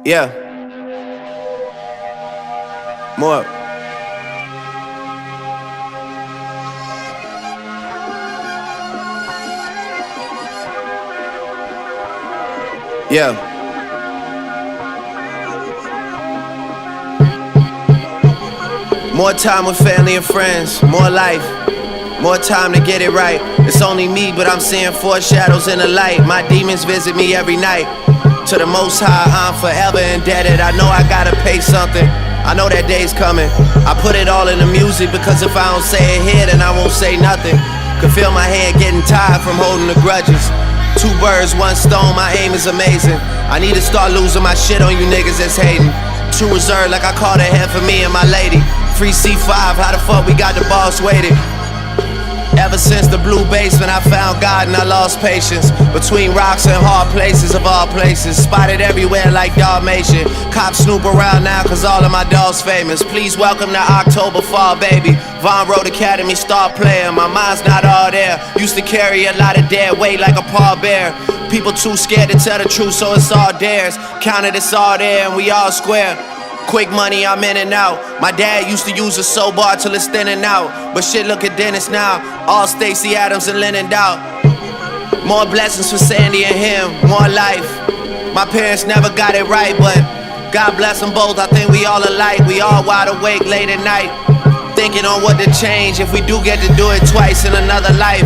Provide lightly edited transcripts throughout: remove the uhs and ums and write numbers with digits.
Yeah. More. Yeah. More time with family and friends, more life, more time to get it right. It's only me, but I'm seeing foreshadows in the light. My demons visit me every night. To the Most High, I'm forever indebted. I know I gotta pay something. I know that day's coming. I put it all in the music because if I don't say it here, then I won't say nothing. Could feel my head getting tired from holding the grudges. Two birds, one stone, my aim is amazing. I need to start losing my shit on you niggas that's hating. Too reserved like I called ahead for me and my lady. Free C5, how the fuck we got the boss waited? Ever since the blue basement, I found God and I lost patience. Between rocks and hard places of all places. Spotted everywhere like Dalmatian. Cops snoop around now cause all of my dogs famous. Please welcome to October Fall, baby. Von Road Academy, start playing. My mind's not all there. Used to carry a lot of dead weight like a pallbearer. People too scared to tell the truth, so it's all theirs. Counted, it's all there and we all square. Quick money, I'm in and out. My dad used to use a soap bar till it's thinning out. But shit, look at Dennis now. All Stacey Adams and Lennon Doubt. More blessings for Sandy and him, more life. My parents never got it right, but God bless them both. I think we all alike. We all wide awake late at night, thinking on what to change if we do get to do it twice in another life.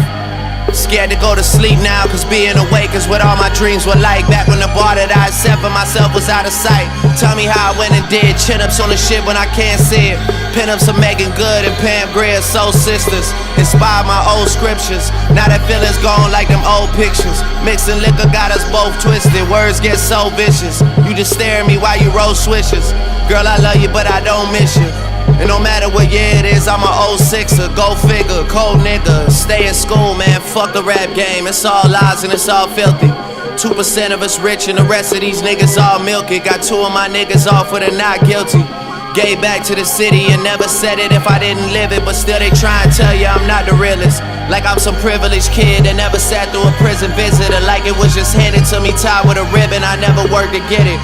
Scared to go to sleep now, cause being awake is what all my dreams were like. Back when the bar that I set for myself was out of sight. Tell me how I went and did chin-ups on the shit when I can't see it. Pin-ups of Megan Good and Pam Grier, soul sisters. Inspired my old scriptures. Now that feeling's gone like them old pictures. Mixing liquor got us both twisted. Words get so vicious. You just stare at me while you roll swishes. Girl, I love you, but I don't miss you. And no matter what year it is, I'm an old sixer. Go figure, cold nigga. Stay in school, man, fuck the rap game. It's all lies and it's all filthy. 2% of us rich and the rest of these niggas all milky. Got two of my niggas off for the not guilty. Gave back to the city and never said it if I didn't live it. But still they try and tell you I'm not the realest. Like I'm some privileged kid that never sat through a prison visitor. Like it was just handed to me tied with a ribbon. I never worked to get it.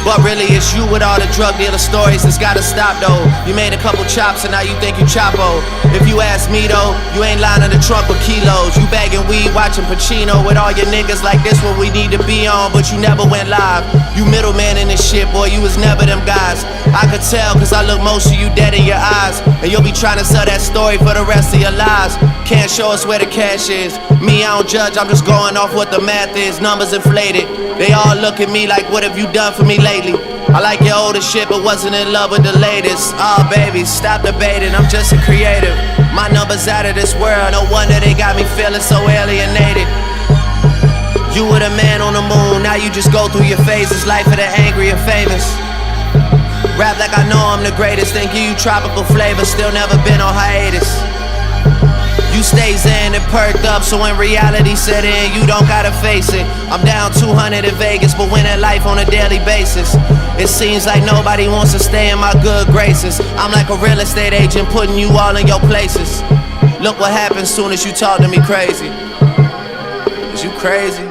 But really it's you with all the drug dealer stories that's gotta stop though. You made a couple chops and now you think you Chapo. If you ask me though, you ain't lying in the trunk with kilos. You bagging weed, watching Pacino with all your niggas like this what we need to be on, but you never went live. You middleman in this shit, boy, you was never them guys. I could tell cause I look most of you dead in your eyes. And you'll be trying to sell that story for the rest of your lives. Can't show us where the cash is. Me, I don't judge, I'm just going off what the math is. Numbers inflated. They all look at me like, what have you done for me lately? I like your older shit, but wasn't in love with the latest. Oh, baby, stop debating, I'm just a creative. My numbers out of this world, no wonder they got me feeling so alienated. You were the man on the moon, now you just go through your phases. Life of the angry and famous. Rap like I know I'm the greatest, then give you tropical flavor, still never been on hiatus. You stay zen and perked up, so when reality set in, you don't gotta face it. I'm down 200 in Vegas, but winning life on a daily basis. It seems like nobody wants to stay in my good graces. I'm like a real estate agent, putting you all in your places. Look what happens soon as you talk to me crazy. Is you crazy?